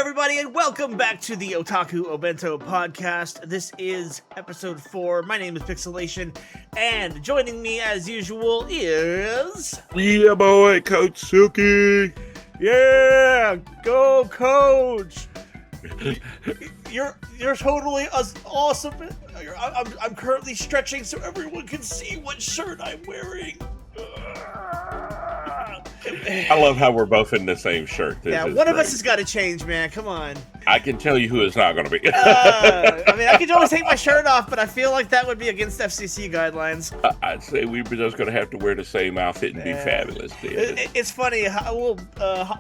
everybody, and welcome back to the Otaku Obentou Podcast. This is episode 4. My name is Pixcelation, and joining me as usual is... Yeah, boy, CoachSilky. Yeah, go Coach! You're totally awesome. I'm currently stretching so everyone can see what shirt I'm wearing. I love how we're both in the same shirt. Yeah, one of us has got to change, man. Come on. I can tell you who it's not going to be. I mean, I could always take my shirt off, but I feel like that would be against FCC guidelines. I'd say we're just going to have to wear the same outfit and be fabulous. It's funny, a little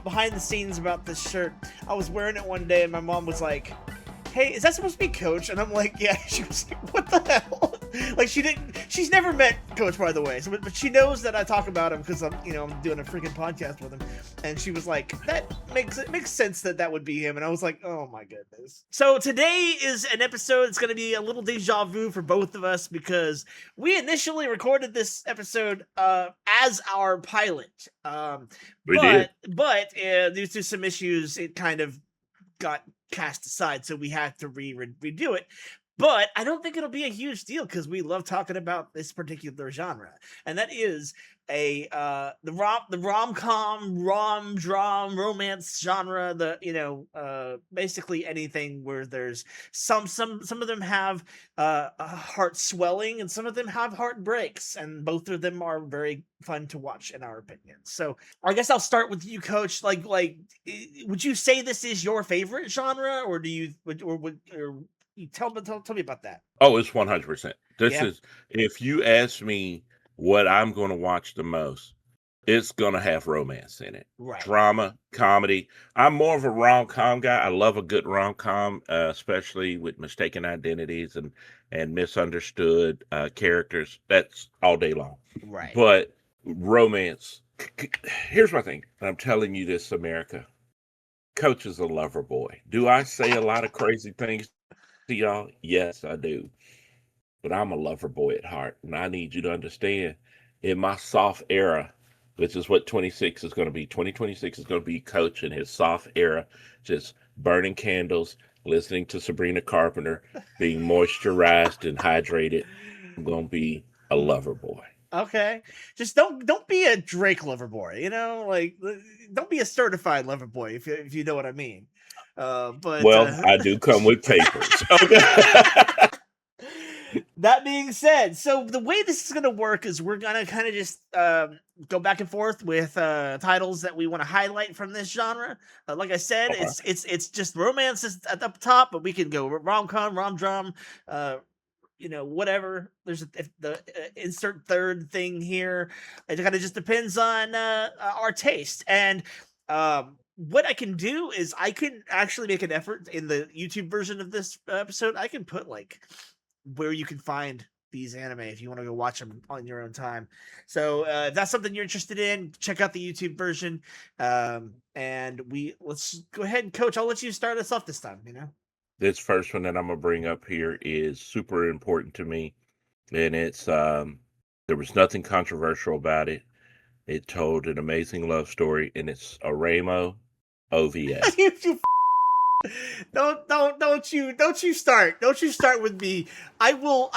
behind the scenes about this shirt. I was wearing it one day, and my mom was like, "Hey, is that supposed to be Coach?" And I'm like, "Yeah." She was like, "What the hell?" Like she's never met Coach, by the way. So, but she knows that I talk about him because I'm doing a freaking podcast with him. And she was like, "That makes sense that would be him." And I was like, "Oh my goodness." So today is an episode. It's going to be a little deja vu for both of us because we initially recorded this episode as our pilot. We did. But due to some issues, it kind of got cast aside, so we had to redo it. But I don't think it'll be a huge deal because we love talking about this particular genre, and that is the rom-com, rom-dram, romance genre. Basically anything where there's some of them have a heart swelling, and some of them have heartbreaks, and both of them are very fun to watch in our opinion. So I guess I'll start with you, Coach. Like, would you say this is your favorite genre, or do you tell me about that? Oh, it's 100%. This is, if you ask me what I'm going to watch the most, it's going to have romance in it. Right. Drama, comedy. I'm more of a rom-com guy. I love a good rom-com, especially with mistaken identities and misunderstood characters. That's all day long. Right. But romance, here's my thing. I'm telling you this, America. Coach is a lover boy. Do I say a lot of crazy things to y'all? Yes, I do. But I'm a lover boy at heart. And I need you to understand, in my soft era, which is what 2026 is going to be Coach in his soft era, just burning candles, listening to Sabrina Carpenter, being moisturized and hydrated. I'm going to be a lover boy. Okay. Just don't be a Drake lover boy, don't be a certified lover boy if you know what I mean. I do come with papers. That being said, so the way this is going to work is we're going to kind of just go back and forth with titles that we want to highlight from this genre. Like I said, it's just romance at the top, but we can go rom-com, rom-dram, whatever. There's the insert third thing here. It kind of just depends on our taste. And what I can do is I can actually make an effort in the YouTube version of this episode. I can put where you can find these anime if you want to go watch them on your own time. So if that's something you're interested in, check out the YouTube version. And let's go ahead and Coach, I'll let you start us off this time. This first one that I'm gonna bring up here is super important to me, and it's there was nothing controversial about it. It told an amazing love story, and it's Aramo OVA. Don't you start with me. I will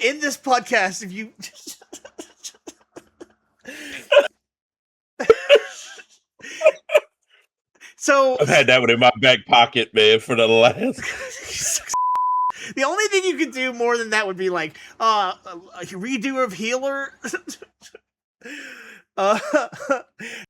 end this podcast if you So I've had that one in my back pocket, man, for the last. The only thing you could do more than that would be a redo of Healer.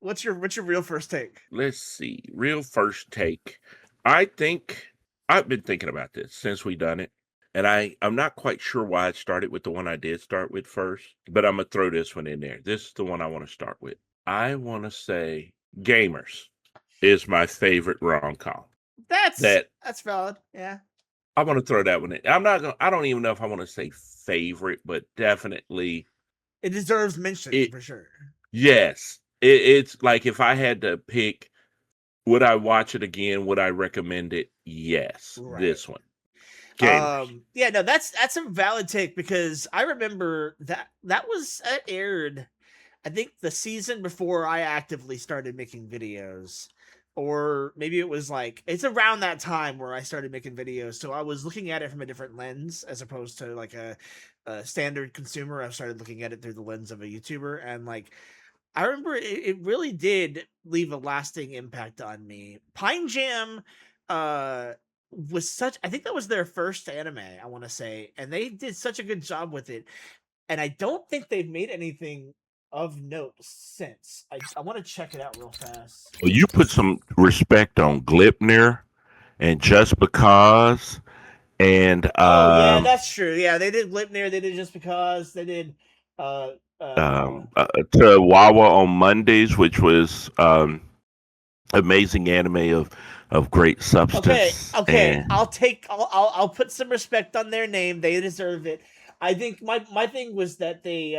What's your real first take? Let's see. Real first take. I think I've been thinking about this since we done it, and I'm not quite sure why I started with the one I did start with first, but I'm gonna throw this one in there. This is the one I want to start with. I want to say Gamers is my favorite rom-com. That's valid. Yeah. I want to throw that one in. I don't even know if I want to say favorite, but definitely it deserves mention for sure. Yes. It's like if I had to pick, would I watch it again? Would I recommend it? Yes. Right. This one. That's a valid take because I remember that was aired, I think the season before I actively started making videos. or maybe it was like it's around that time where I started making videos. So I was looking at it from a different lens as opposed to like a standard consumer. I started looking at it through the lens of a YouTuber, and like I remember it really did leave a lasting impact on me. Pine Jam uh was such, I think that was their first anime, I want to say, and they did such a good job with it. And I don't think they've made anything of note since. I want to check it out real fast. Well, you put some respect on Glipnir and Just Because, and Oh yeah, that's true. Yeah, they did Glipnir. They did Just Because. They did uh uh to Wawa on Mondays, which was amazing anime of great Okay, substance. okay. And I'll put some respect on their name. They deserve it. I think my thing was that they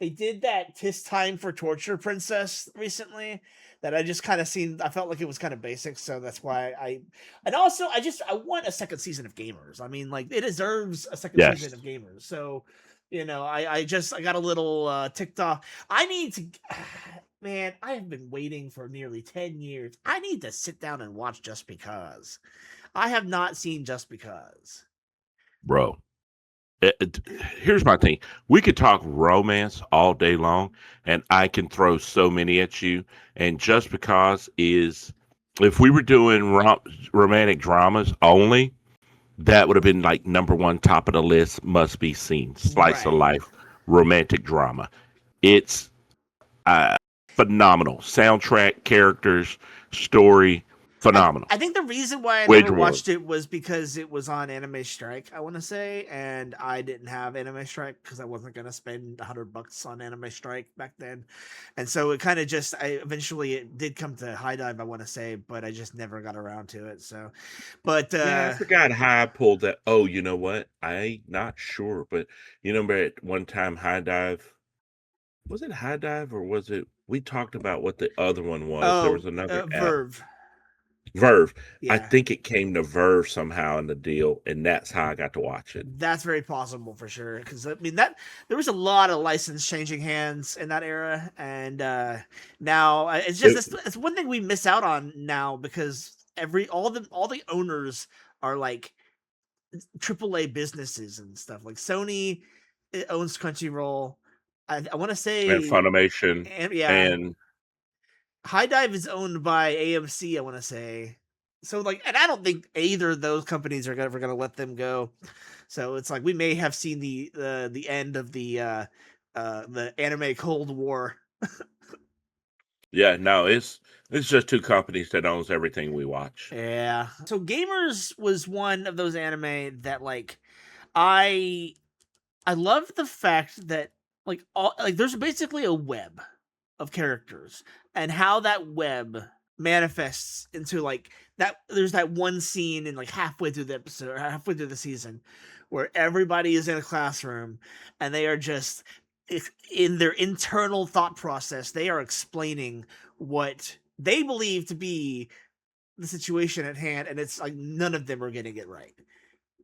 did that Tis Time for Torture Princess recently that I just kind of seen. I felt like it was kind of basic, so that's why and also I want a second season of Gamers. I mean, like it deserves a second season yes, of Gamers. So, I got a little ticked off. I need to man, I have been waiting for nearly 10 years. I need to sit down and watch Just Because. I have not seen Just Because. bro. Here's my thing. We could talk romance all day long, and I can throw so many at you. And Just Because is, if we were doing romantic dramas only, that would have been like number one, top of the list, must be seen. Slice of Right. life, romantic drama. It's uh, phenomenal. Soundtrack, characters, story, phenomenal. I think the reason why I Wage never War. watched it was because it was on Anime Strike, I want to say, and I didn't have Anime Strike because I wasn't gonna spend $100 on Anime Strike back then, and so it kind of just eventually it did come to High Dive, I want to say, but I just never got around to it. So, but Yeah, I forgot how I pulled that. Oh, you know what? I not sure, but you know, at one time, High Dive, was it High Dive or was it? We talked about what the other one was. There was another app, Verve, Verve. I yeah. think it came to Verve somehow in the deal, and that's how I got to watch it. That's very possible for sure. Because I mean that there was a lot of license changing hands in that era, and now it's just It- it's one thing we miss out on now because all the owners are like AAA businesses and stuff. Like Sony owns Crunchyroll. I want to and say, Funimation, and yeah, and High Dive is owned by AMC. I want to say. So like, and I don't think either of those companies are ever going to let them go. So it's like we may have seen the end of the anime Cold War. yeah, no, it's just two companies that owns everything we watch. Yeah. So Gamers was one of those anime that like I I love the fact that like there's basically a web of characters and how that web manifests into like that. There's that one scene in like halfway through the episode or halfway through the season where everybody is in a classroom and they are just in their internal thought process they are explaining what they believe to be the situation at hand, and it's like none of them are getting it right.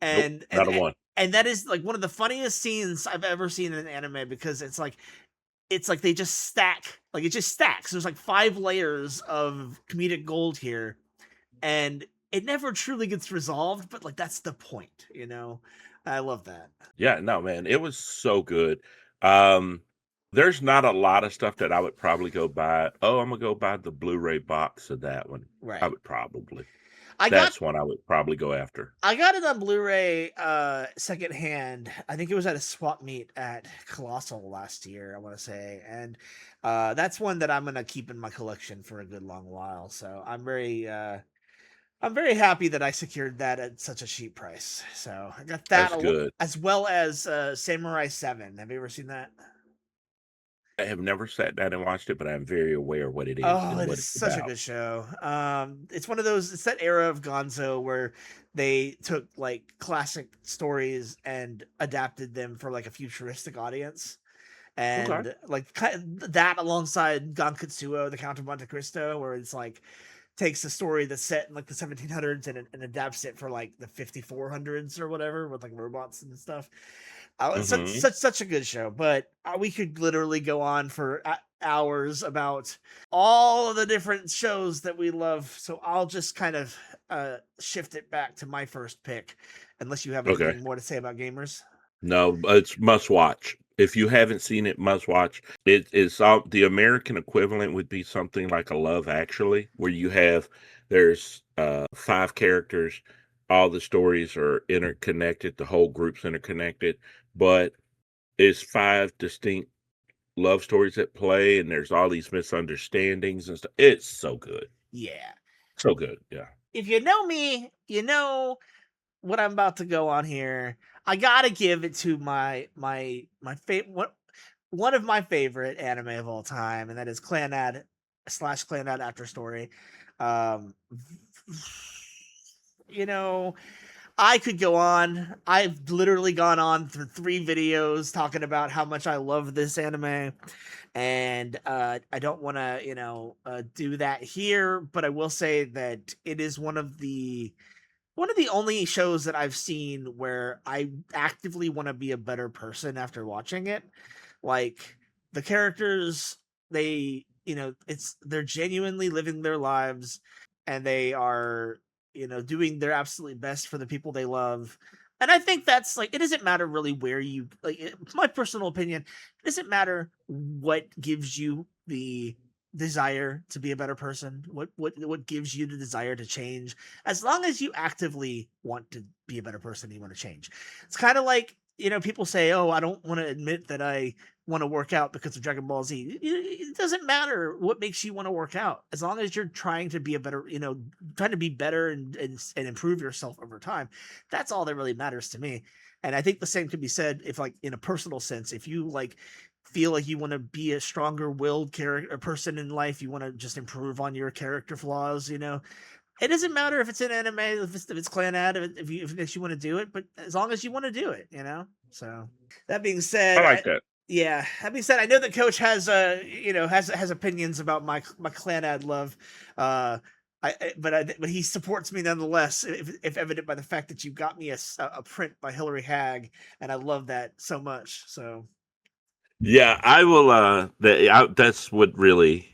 Nope, and and not a one. and that is like one of the funniest scenes I've ever seen in an anime because it's like they just stack, like it just stacks. There's like 5 layers of comedic gold here, and it never truly gets resolved, but like that's the point. I love that. Yeah, no, man, it was so good. Um, there's not a lot of stuff that I would probably go buy. Oh, I'm gonna go buy the Blu-ray box of that one. I Right. would probably. I got That's one I would probably go after. I got it on Blu-ray secondhand. I think it was at a swap meet at Colossal last year, I want to say. And that's one that I'm going to keep in my collection for a good long while. So I'm very happy that I secured that at such a cheap price. So I got that That's good. as well as Samurai 7. Have you ever seen that? I have never sat down and watched it, but I'm very aware what it is Oh, and it what is it's such a about. good show. It's one of those. It's that era of Gonzo where they took like classic stories and adapted them for like a futuristic audience, Okay. and like that alongside Gankatsuo, the Count of Monte Cristo, where it's like takes a story that's set in like the 1700s and adapts it for like the 5400s or whatever with like robots and stuff. It's Mm-hmm. such a good show, but we could literally go on for hours about all of the different shows that we love. So I'll just kind of shift it back to my first pick, unless you have Okay. anything more to say about gamers. No, it's must watch. If you haven't seen it, must watch. It is the American equivalent would be something like a Love Actually, where there's 5 characters, all the stories are interconnected, the whole group's interconnected, but it's 5 distinct love stories at play, and there's all these misunderstandings and stuff. It's so good, Yeah. so good. Yeah. If you know me, you know what I'm about to go on here. I gotta give it to my favorite one of my favorite anime of all time, and that is Clanad / Clanad After Story. Um, you know, I could go on. I've literally gone on for 3 videos talking about how much I love this anime, and I don't want to, do that here. But I will say that it is one of the only shows that I've seen where I actively want to be a better person after watching it. Like the characters, they're genuinely living their lives, and they are, doing their absolutely best for the people they love. And I think that's like, it doesn't matter really where you like my personal opinion, it doesn't matter what gives you the desire to be a better person, what gives you the desire to change, as long as you actively want to be a better person, you want to change. It's kind of like, people say, oh, I don't want to admit that I want to work out because of Dragon Ball Z. It doesn't matter what makes you want to work out, as long as you're trying to be a better, trying to be better and improve yourself over time. That's all that really matters to me. And I think the same could be said if, like, in a personal sense, if you like feel like you want to be a stronger willed character person in life, you want to just improve on your character flaws, it doesn't matter if it's in anime, if it's clan ad, if it makes you want to do it, but as long as you want to do it, So that being I said, like that. yeah, that being said, I know that Coach has has opinions about my clan ad love, but he supports me nonetheless, if evident by the fact that you got me a print by Hilary Hagg, and I love that so much. So Yeah, I will. That's what really.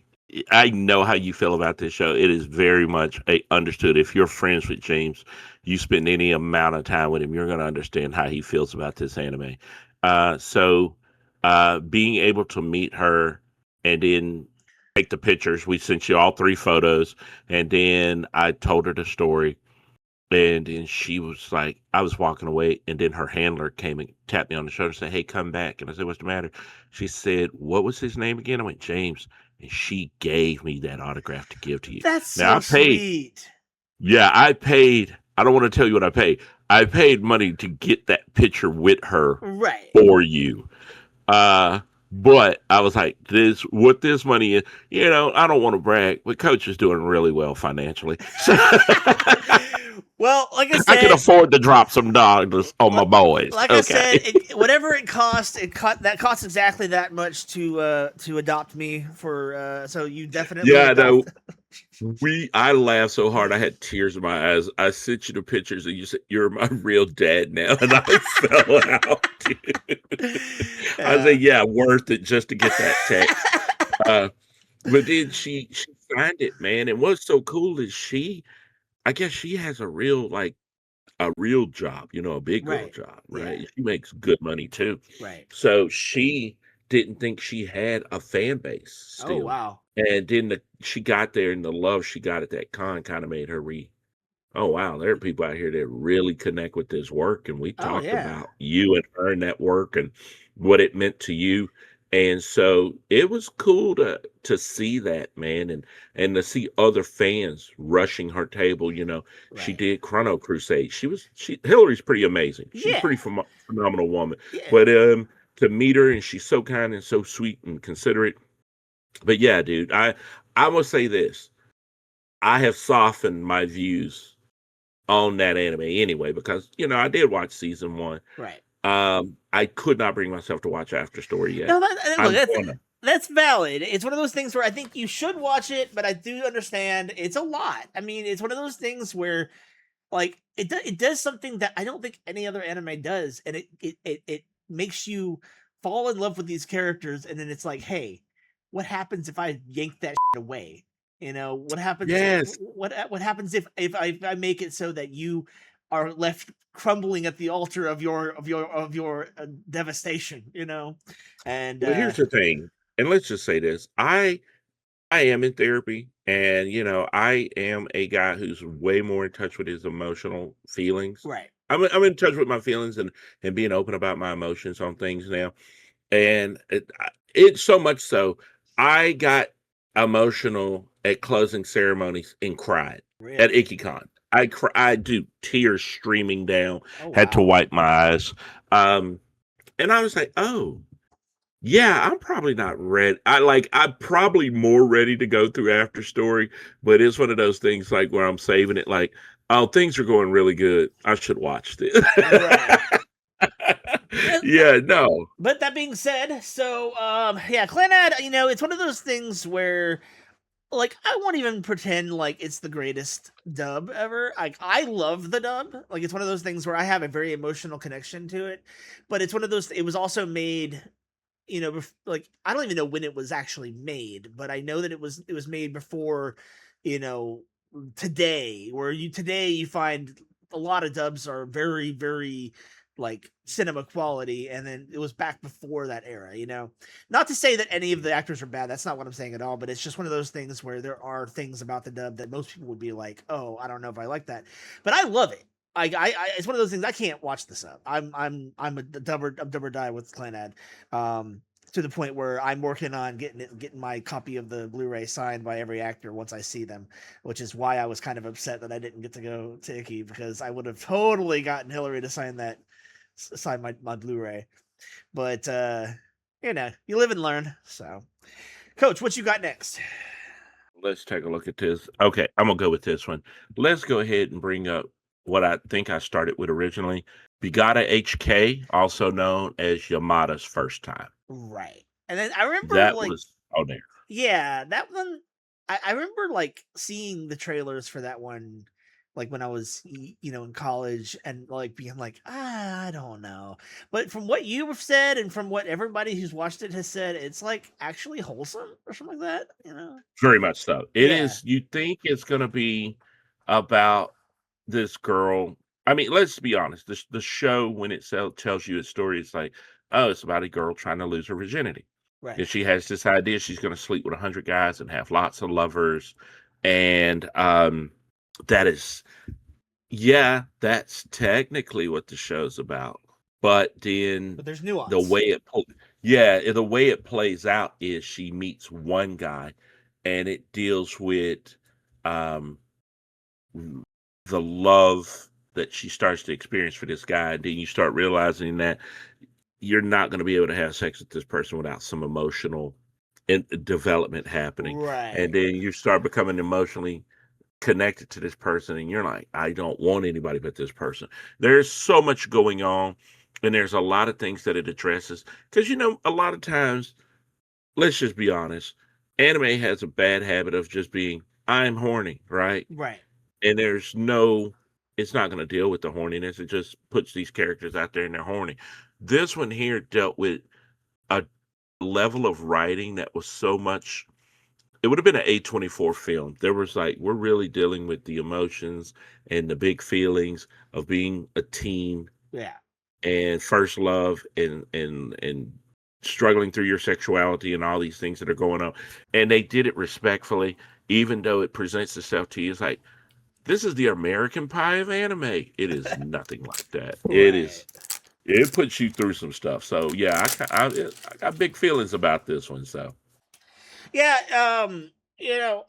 I know how you feel about this show. It is very much understood. If you're friends with James, you spend any amount of time with him, you're going to understand how he feels about this anime. Being able to meet her and then take the pictures, we sent you all 3 photos, and then I told her the story. And then she was like, I was walking away, and then her handler came and tapped me on the shoulder and said, "Hey, come back." And I said, "What's the matter?" She said, "What was his name again?" I went, "James." And she gave me that autograph to give to you. that's Now, so I paid, sweet. yeah, I paid. I don't want to tell you what I paid. I paid money to get that picture with her Right. for you. But I was like, what this money is, I don't want to brag, but Coach is doing really well financially. So Well, like I I can said, afford to drop some dollars on my boys. like I Okay. said, whatever it cost, that costs exactly that much to adopt me for. So you definitely Yeah, no, adopt. I laughed so hard I had tears in my eyes. I sent you the pictures and you said, "You're my real dad now." And I fell out, dude. I Yeah. said, "Yeah, worth it just to get that text." Uh, but then she signed it, man. And what's so cool is I guess she has a real job, a big girl Right. job, Yeah. right? She makes good money too. Right. So she didn't think she had a fan base Oh still. wow. And then she got there, and the love she got at that con kind of made her oh wow, there are people out here that really connect with this work. And we Oh talked yeah. about you and her and that work and what it meant to you. And so it was cool to see that, man, and to see other fans rushing her table. She Right. did Chrono Crusade. Hillary's pretty amazing. She's a Yeah. pretty phenomenal woman. Yeah. But to meet her, and she's so kind and so sweet and considerate. But yeah, dude, I will say this. I have softened my views on that anime anyway, because I did watch season 1. Right. I could not bring myself to watch After Story yet. No, look, I'm gonna. that's valid. It's one of those things where I think you should watch it, but I do understand it's a lot. I mean, it's one of those things where, like, it does something that I don't think any other anime does, and makes you fall in love with these characters, and then it's like, hey, what happens if I yank that shit away? What happens? Yes. What happens if I make it so that you are left crumbling at the altar of your devastation? And Well, here's the thing, and let's just say this: I am in therapy, and I am a guy who's way more in touch with his emotional feelings. right, I'm in touch with my feelings and being open about my emotions on things now. And it's so much so I got emotional at closing ceremonies and cried at really? IkiCon. I do tears streaming down, Oh had to wow, wipe my eyes. Um, and I was like, oh, yeah, I'm probably not ready. I'm probably more ready to go through After Story, but it's one of those things like where I'm saving it like, oh, things are going really good. I should watch this. right. Yeah, no. But that being said, so yeah, Clannad, it's one of those things where like I won't even pretend like it's the greatest dub ever. Like I love the dub. Like it's one of those things where I have a very emotional connection to it. But it's one of those. It was also made, like I don't even know when it was actually made, but I know that it was made before, you know, today. Where today you find a lot of dubs are very very like cinema quality, and then it was back before that era. Not to say that any of the actors are bad. That's not what I'm saying at all. But it's just one of those things where there are things about the dub that most people would be like, "Oh, I don't know if I like that," but I love it. It's one of those things I can't watch this up. I'm a dub or die with Clanad, to the point where I'm working on getting my copy of the Blu-ray signed by every actor once I see them, which is why I was kind of upset that I didn't get to go to Icky, because I would have totally gotten Hillary to sign my Blu-ray. But you live and learn. So, Coach, what you got next? Let's take a look at this. Okay, I'm gonna go with this one. Let's go ahead and bring up what I think I started with originally. Bigata HK, also known as Yamada's First Time. Right. And then I remember That like, was on there. yeah, that one. I remember like seeing the trailers for that one, like when I was in college, and like being like, I don't know. But from what you have said and from what everybody who's watched it has said, it's like actually wholesome or something like that. Very much so. It Yeah. is. You think it's gonna be about this girl. I mean, let's be honest. The show, when it tells you its story, it's like, oh, it's about a girl trying to lose her virginity. Right. And she has this idea she's going to sleep with 100 guys and have lots of lovers. And that is, yeah, that's technically what the show's about. But then But there's the nuance. way the way it plays out is she meets one guy, and it deals with um, the love that she starts to experience for this guy. And then you start realizing that you're not going to be able to have sex with this person without some emotional development happening. Right. And then you start becoming emotionally connected to this person, and you're like, I don't want anybody but this person. There's so much going on, and there's a lot of things that it addresses. Because, a lot of times, let's just be honest, anime has a bad habit of just being, I'm horny, right? Right. And it's not going to deal with the horniness. It just puts these characters out there and they're horny. This one here dealt with a level of writing that was so much. It would have been an A24 film. There was like, we're really dealing with the emotions and the big feelings of being a teen Yeah. and first love and struggling through your sexuality and all these things that are going on. And they did it respectfully, even though it presents itself to you. It's like, this is the American Pie of anime. It is nothing like that. It Right. is. It puts you through some stuff. So yeah, I got big feelings about this one. So Yeah.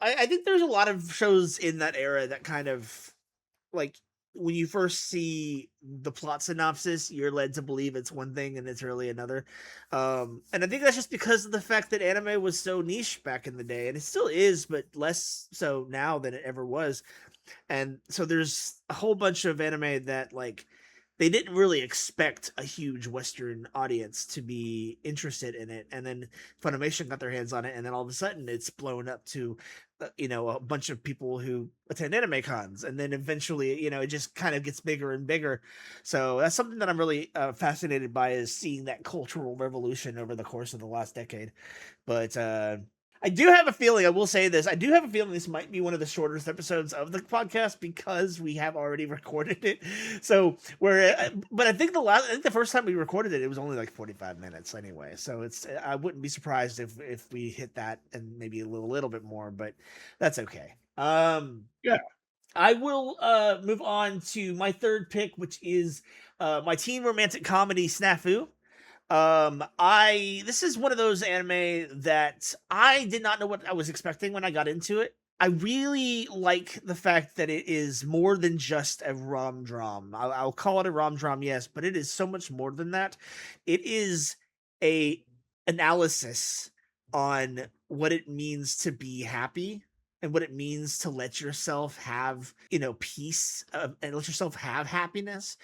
I think there's a lot of shows in that era that kind of like when you first see the plot synopsis, you're led to believe it's one thing and it's really another. And I think that's just because of the fact that anime was so niche back in the day, and it still is, but less so now than it ever was. And so there's a whole bunch of anime that like they didn't really expect a huge Western audience to be interested in it, and then Funimation got their hands on it, and then all of a sudden it's blown up to a bunch of people who attend anime cons, and then eventually, it just kind of gets bigger and bigger. So that's something that I'm really fascinated by, is seeing that cultural revolution over the course of the last decade. But I do have a feeling, I will say this, I do have a feeling this might be one of the shortest episodes of the podcast, because we have already recorded it. So but I think the first time we recorded it, it was only like 45 minutes anyway. So I wouldn't be surprised if we hit that and maybe a little bit more, but that's okay. Yeah. I will move on to my third pick, which is my teen romantic comedy Snafu. This is one of those anime that I did not know what I was expecting when I got into it. I really like the fact that it is more than just a rom-dram. I'll call it a rom-dram, yes, but it is so much more than that. It is a analysis on what it means to be happy, and what it means to let yourself have, peace, and let yourself have happiness.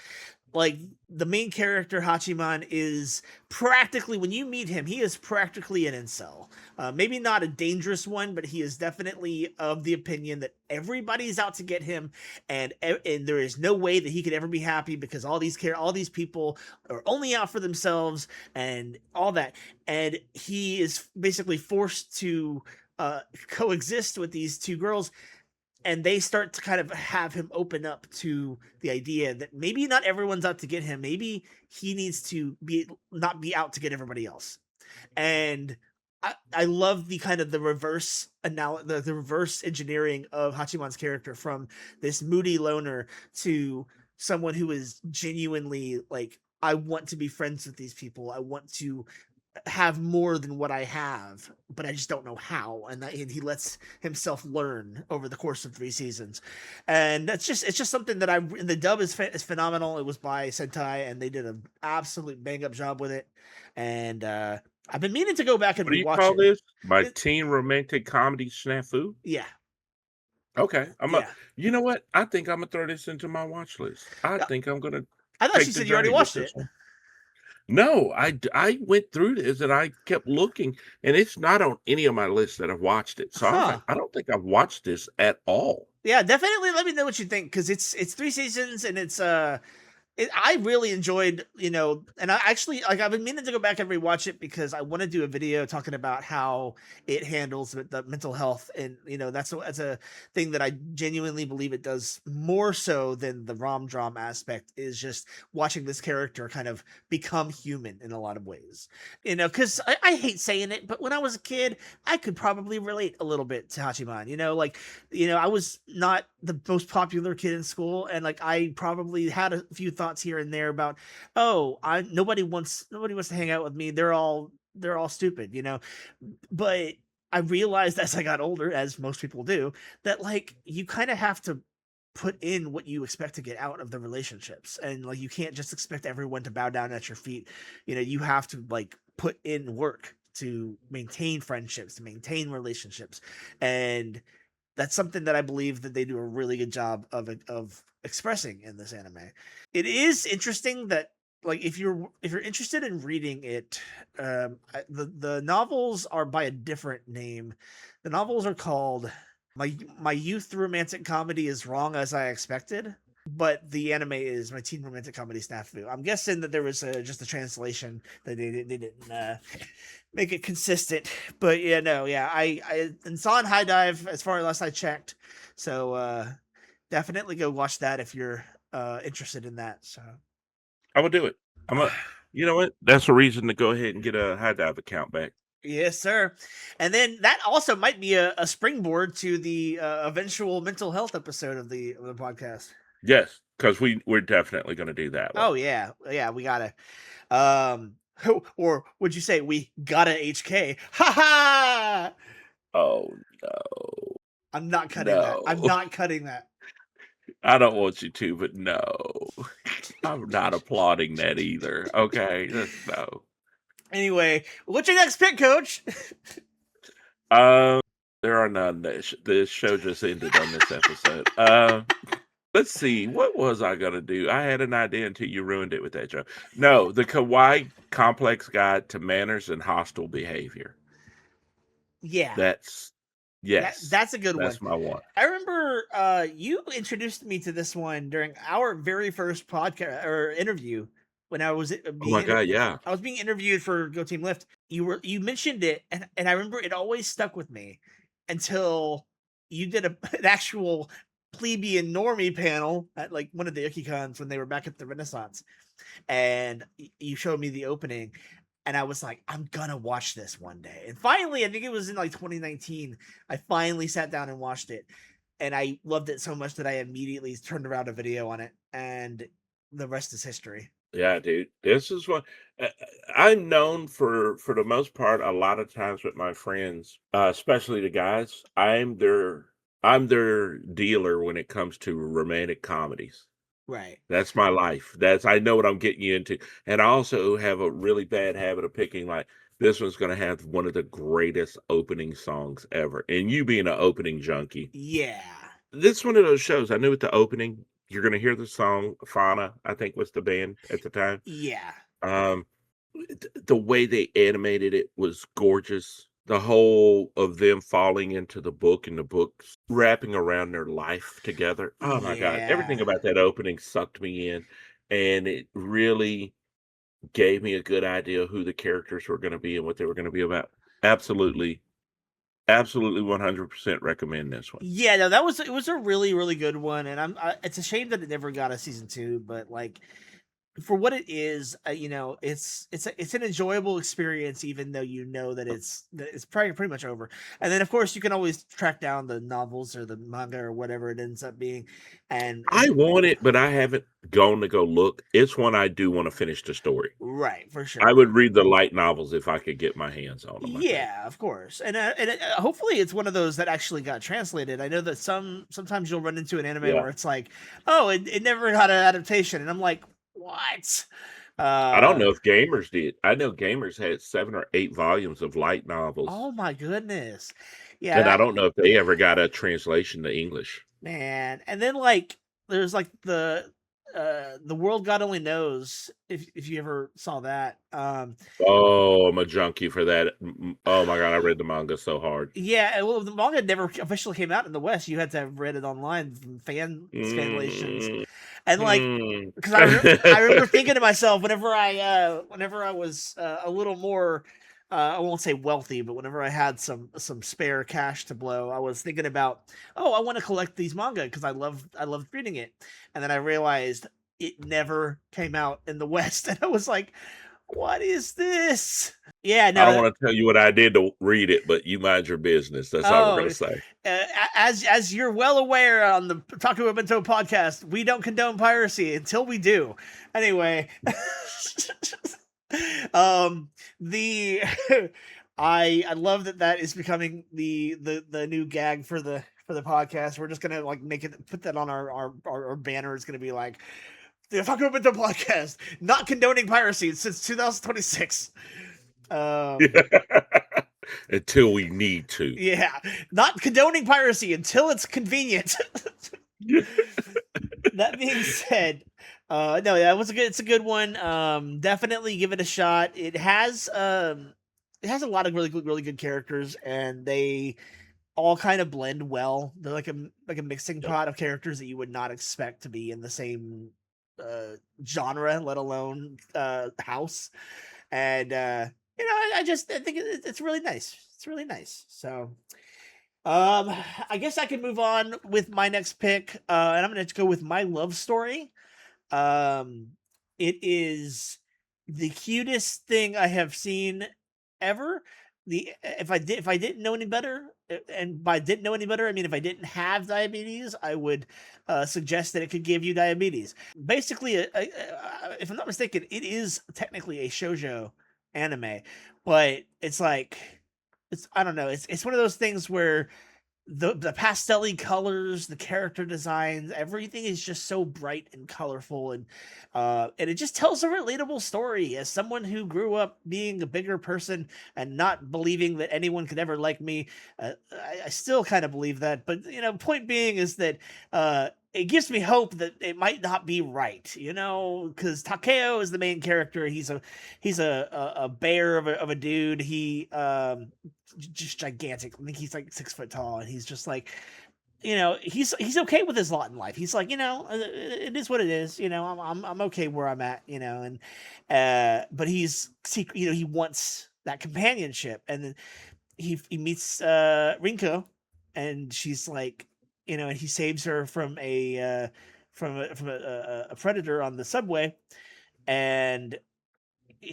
Like, the main character, Hachiman, is practically, when you meet him, he is practically an incel. Maybe not a dangerous one, but he is definitely of the opinion that everybody's out to get him, and there is no way that he could ever be happy, because all these people are only out for themselves and all that. And he is basically forced to coexist with these two girls, and they start to kind of have him open up to the idea that maybe not everyone's out to get him. Maybe he needs to not be out to get everybody else. And I love the kind of the reverse engineering of Hachiman's character, from this moody loner to someone who is genuinely like, I want to be friends with these people. I want to have more than what I have, but I just don't know how. And he lets himself learn over the course of 3 seasons. And it's just something that the dub is phenomenal. It was by Sentai, and they did an absolute bang up job with it. And I've been meaning to go back and What do you rewatch call it. this? My teen romantic comedy snafu? Yeah. Okay. Yeah. You know what? I think I'm going to throw this into my watch list. I think I'm going to. I thought you said you already watched it. No, I went through this and I kept looking, and it's not on any of my lists that I've watched it. So I was like, I don't think I've watched this at all. Yeah, definitely let me know what you think, because it's 3 seasons, and it's I really enjoyed, and I actually, like, I've been meaning to go back and rewatch it, because I want to do a video talking about how it handles the mental health. And, that's a thing that I genuinely believe it does more so than the rom-dram aspect, is just watching this character kind of become human in a lot of ways. Because I hate saying it, but when I was a kid, I could probably relate a little bit to Hachiman. I was not the most popular kid in school, and like, I probably had a few thoughts here and there about, nobody wants to hang out with me. They're all stupid, But I realized as I got older, as most people do, that like, you kind of have to put in what you expect to get out of the relationships, and like, you can't just expect everyone to bow down at your feet. You have to like put in work to maintain friendships, to maintain relationships. And that's something that I believe that they do a really good job of expressing in this anime. It is interesting that, like, if you're interested in reading it, the novels are by a different name. The novels are called My Youth Romantic Comedy Is Wrong As I Expected, but the anime is My Teen Romantic Comedy Snafu. I'm guessing that there was just a translation that they didn't make it consistent. But it's on High Dive as far as last I checked. So definitely go watch that if you're interested in that. So I will do it. You know what? That's a reason to go ahead and get a High Dive account back. Yes, sir. And then that also might be a springboard to the eventual mental health episode of the podcast. Yes, because we're definitely going to do that one. Oh yeah, we gotta. Or would you say we gotta HK? Ha ha! Oh no! I'm not cutting that. I'm not cutting that. I don't want you to, but no, I'm not applauding that either. Okay, no. Anyway, what's your next pick, Coach? There are none. This show just ended on this episode. Let's see. What was I gonna do? I had an idea until you ruined it with that joke. No, the Kawaii Complex Guide to Manners and Hostile Behavior. Yeah, that's Yes, That's a good one. that's my one. I remember you introduced me to this one during our very first podcast or interview when I was Oh my god, yeah. I was being interviewed for Go Team Lift. You mentioned it, and I remember it always stuck with me until you did an actual plebeian normie panel at like one of the Ikicons when they were back at the Renaissance, and you showed me the opening, and I was like, I'm gonna watch this one day. And finally, I think it was in like 2019, I finally sat down and watched it, and I loved it so much that I immediately turned around a video on it, and the rest is history. Yeah, dude. This is what I'm known for the most part, a lot of times with my friends, especially the guys, I'm their dealer when it comes to romantic comedies. Right. That's my life. I know what I'm getting you into. And I also have a really bad habit of picking like this one's gonna have one of the greatest opening songs ever. And you being an opening junkie. Yeah. This is one of those shows. I knew at the opening, you're gonna hear the song Fauna, I think was the band at the time. Yeah. Um the way they animated it was gorgeous. The whole of them falling into the book and the books wrapping around their life together. Oh my god, everything Yeah. about that opening sucked me in, and it really gave me a good idea of who the characters were going to be and what they were going to be about. Absolutely, absolutely, 100% recommend this one. Yeah, no, it was a really really good one, and it's a shame that it never got a season 2, but like for what it is, it's an enjoyable experience, even though you know that it's probably pretty much over. And then, of course, you can always track down the novels or the manga or whatever it ends up being. And I want it, but I haven't gone to go look. It's one I do want to finish the story. right, for I sure. would read the light novels if I could get my hands on them, I think. Yeah, of course, and hopefully it's one of those that actually got translated. I know that sometimes you'll run into an anime Yeah. where it's like, oh, it never got an adaptation, and I'm like, what? I don't know if Gamers did. I know Gamers had 7 or 8 volumes of light novels, Oh my goodness. and I Yeah, don't know if they ever got a translation to English. man. And then like there's like the world God only knows, if you ever saw that. Oh, I'm a junkie for that. Oh my god, I read the manga so hard. Yeah, well the manga never officially came out in the West. You had to have read it online from fanlations. Mm, And like mm. because I remember thinking to myself whenever I was a little more I won't say wealthy, but whenever I had some spare cash to blow, I was thinking about, oh, I want to collect these manga because I loved reading it, and then I realized it never came out in the West, and I was like, what is this? Yeah, I don't no. want to tell you what I did to read it, but you mind your business. That's all we're Oh, going to say. as you're well aware on the Otaku Obentou podcast, we don't condone piracy until we do. Anyway, the I love that is becoming the new gag for the podcast. We're just gonna like put that on our banner. It's gonna be like the Otaku Obentou podcast, not condoning piracy since 2026. Until we need to. Yeah, not condoning piracy until it's convenient. That being said, no, that was it's a good one. Definitely give it a shot. It has a lot of really good characters, and they all kind of blend well. They're like a mixing pot of characters that you would not expect to be in the same genre, let alone house. And I think it's really nice. It's really nice. So I guess I can move on with my next pick, and I'm going to go with my love story. It is the cutest thing I have seen ever. If I didn't know any better, and by didn't know any better, I mean if I didn't have diabetes, I would suggest that it could give you diabetes. Basically, if I'm not mistaken, it is technically a shoujo anime, but it's like I don't know. It's one of those things where the pastel-y colors, the character designs, everything is just so bright and colorful, and it just tells a relatable story. As someone who grew up being a bigger person and not believing that anyone could ever like me, I still kind of believe that. But point being is that it gives me hope that it might not be right, because Takeo is the main character. He's a bear of a dude. He just gigantic. I think he's like 6 foot tall, and he's just like, he's okay with his lot in life. He's like, it is what it is. I'm okay where I'm at. But he's secret. He wants that companionship, and then he meets Rinko, and she's like, and he saves her from a predator on the subway, and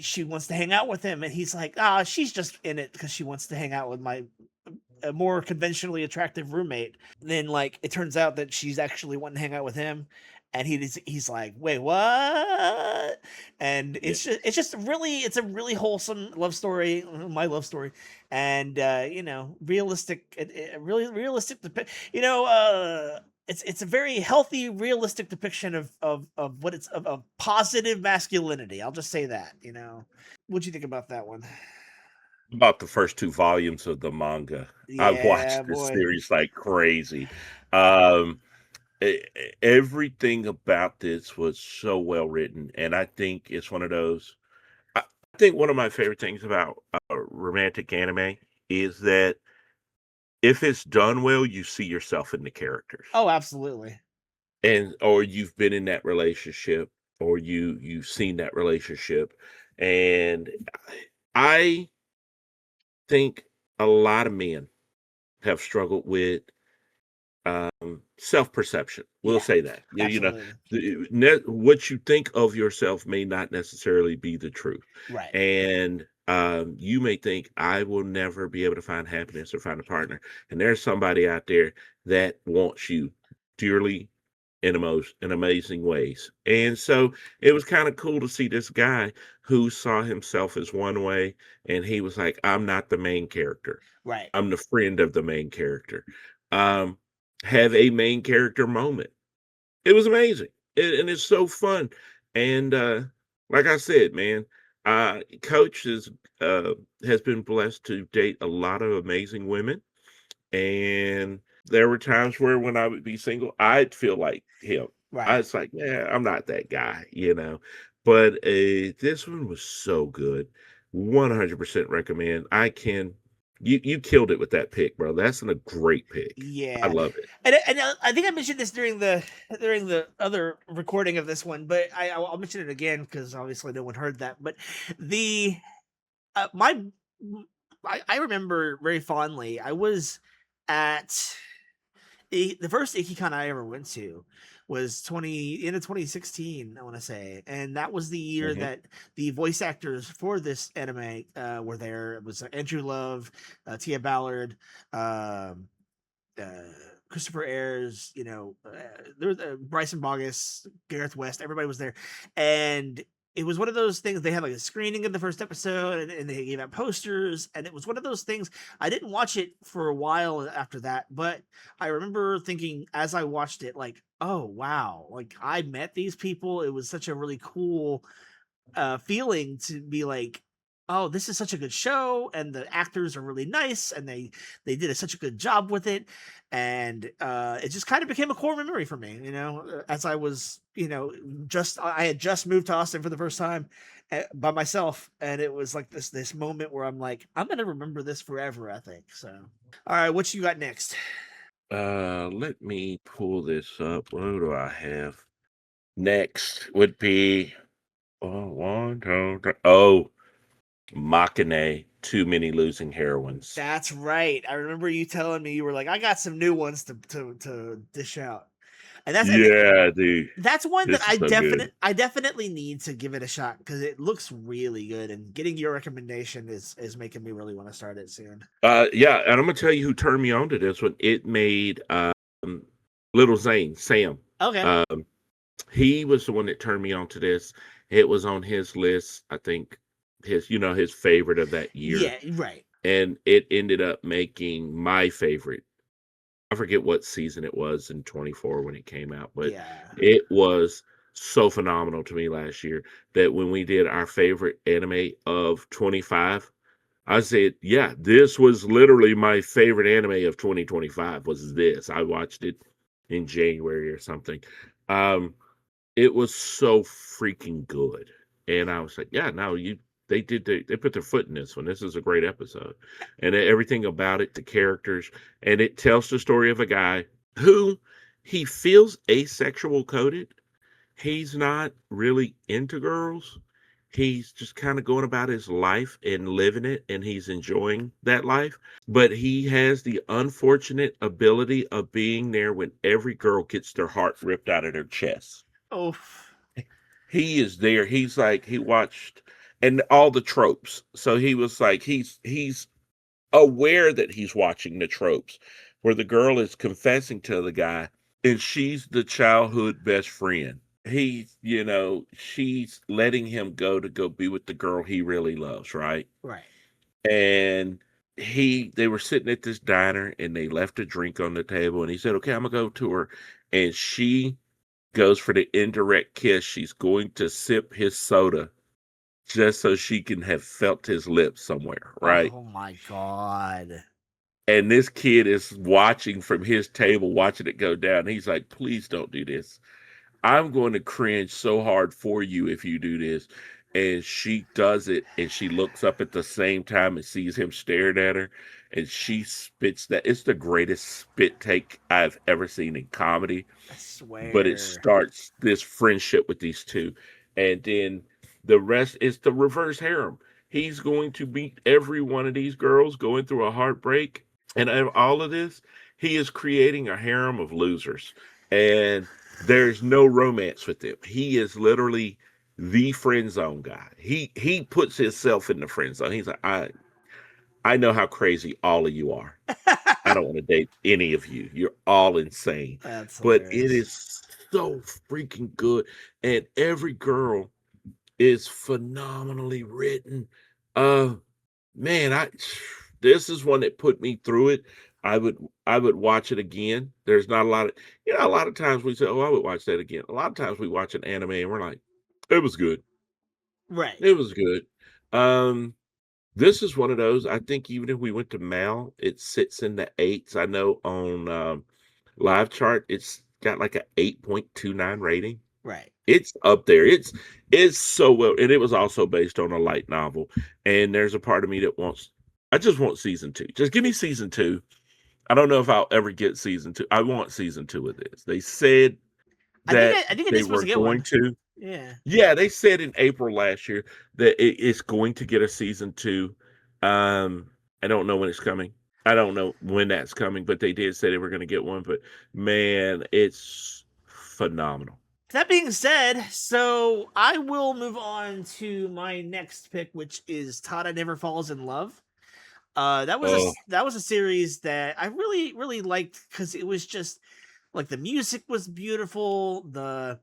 she wants to hang out with him, and he's like, she's just in it because she wants to hang out with a more conventionally attractive roommate. Then like it turns out that she's actually wanting to hang out with him, and he's like, wait, what? And it's a really wholesome love story, my love story, and realistic, really realistic. It's a very healthy, realistic depiction of what it's of positive masculinity. I'll just say that. What'd you think about that one? About the first 2 volumes of the manga. I've watched this series like crazy. Everything about this was so well written, and I think it's one of those. I think one of my favorite things about romantic anime is that if it's done well, you see yourself in the characters. Oh, absolutely. Or you've been in that relationship, or you've seen that relationship, and I think a lot of men have struggled with self-perception. We'll say that. What you think of yourself may not necessarily be the truth. Right. And you may think, I will never be able to find happiness or find a partner. And there's somebody out there that wants you dearly in amazing ways. And so it was kind of cool to see this guy who saw himself as one way, and he was like, I'm not the main character. Right. I'm the friend of the main character. Have a main character moment. It was amazing. And it's so fun. And like I said, man, Coach has been blessed to date a lot of amazing women. And there were times where when I would be single, I'd feel like him. Right. I was like, yeah, I'm not that guy, But this one was so good. 100% recommend. You killed it with that pick, bro. That's a great pick. Yeah, I love it. And I think I mentioned this during the other recording of this one, but I'll mention it again because obviously no one heard that. But I remember very fondly. I was at the first Ikicon I ever went to was end of 2016, I want to say, and that was the year that the voice actors for this anime were there. It was Andrew Love, Tia Ballard, Christopher Ayres, there was Bryson Bogus, Gareth West. Everybody was there, and it was one of those things. They had like a screening of the first episode, and they gave out posters, and it was one of those things. I didn't watch it for a while after that, but I remember thinking as I watched it, like, oh wow, like I met these people. It was such a really cool feeling to be like, oh, this is such a good show, and the actors are really nice, and they did such a good job with it, and it just kind of became a core memory for me, as I was, I had just moved to Austin for the first time by myself, and it was like this moment where I'm like, I'm gonna remember this forever, I think. So, all right, what you got next? Let me pull this up. What do I have? Next would be Machine, Too Many Losing Heroines. That's right. I remember you telling me, you were like, I got some new ones to dish out. And that's dude. That's one that I definitely need to give it a shot because it looks really good, and getting your recommendation is making me really want to start it soon. Yeah, and I'm gonna tell you who turned me on to this one. It made Little Zane, Sam. Okay. He was the one that turned me on to this. It was on his list, I think, his favorite of that year. Yeah, right. And it ended up making my favorite. I forget what season it was in 24 when it came out, but it was so phenomenal to me last year that when we did our favorite anime of 25, I said, yeah, this was literally my favorite anime of 2025 was this. I watched it in January or something. Um, it was so freaking good. And I was like, yeah, no, they put their foot in this one. This is a great episode. And everything about it, the characters, and it tells the story of a guy who he feels asexual coded. He's not really into girls. He's just kind of going about his life and living it, and he's enjoying that life. But he has the unfortunate ability of being there when every girl gets their heart ripped out of their chest. Oh, He is there. He's like he watched and all the tropes. So he was like he's aware that he's watching the tropes where the girl is confessing to the guy and she's the childhood best friend. She's letting him go be with the girl he really loves, right? right. And they were sitting at this diner and they left a drink on the table and he said, okay, I'm gonna go to her. And she goes for the indirect kiss. She's going to sip his soda just so she can have felt his lips somewhere, right? Oh my God. And this kid is watching from his table, watching it go down. He's like, please don't do this. I'm going to cringe so hard for you if you do this. And she does it, and she looks up at the same time and sees him staring at her, and she spits that. It's the greatest spit take I've ever seen in comedy. I swear. But it starts this friendship with these two. And then the rest is the reverse harem. He's going to meet every one of these girls going through a heartbreak. And out of all of this, he is creating a harem of losers. And there's no romance with them. He is literally the friend zone guy. He puts himself in the friend zone. He's like, I know how crazy all of you are. I don't want to date any of you. You're all insane. That's but hilarious. It is so freaking good. And every girl is phenomenally written. Man, this is one that put me through it. I would watch it again. There's not a lot of a lot of times we say, oh, I would watch that again. A lot of times we watch an anime and we're like, it was good. Right. It was good. This is one of those. I think even if we went to Mal, it sits in the 8s. I know on Live Chart, it's got like an 8.29 rating. Right. It's up there. It's so well, and it was also based on a light novel. And there's a part of me that I just want season 2. Just give me season 2. I don't know if I'll ever get season 2. I want season 2 of this. They said that I think they were going to. Yeah. Yeah, they said in April last year that it's going to get a season 2. I don't know when it's coming. I don't know when that's coming, but they did say they were going to get one. But man, it's phenomenal. That being said, so I will move on to my next pick, which is Tada Never Falls in Love. That was a series that I really, really liked because it was just like the music was beautiful, the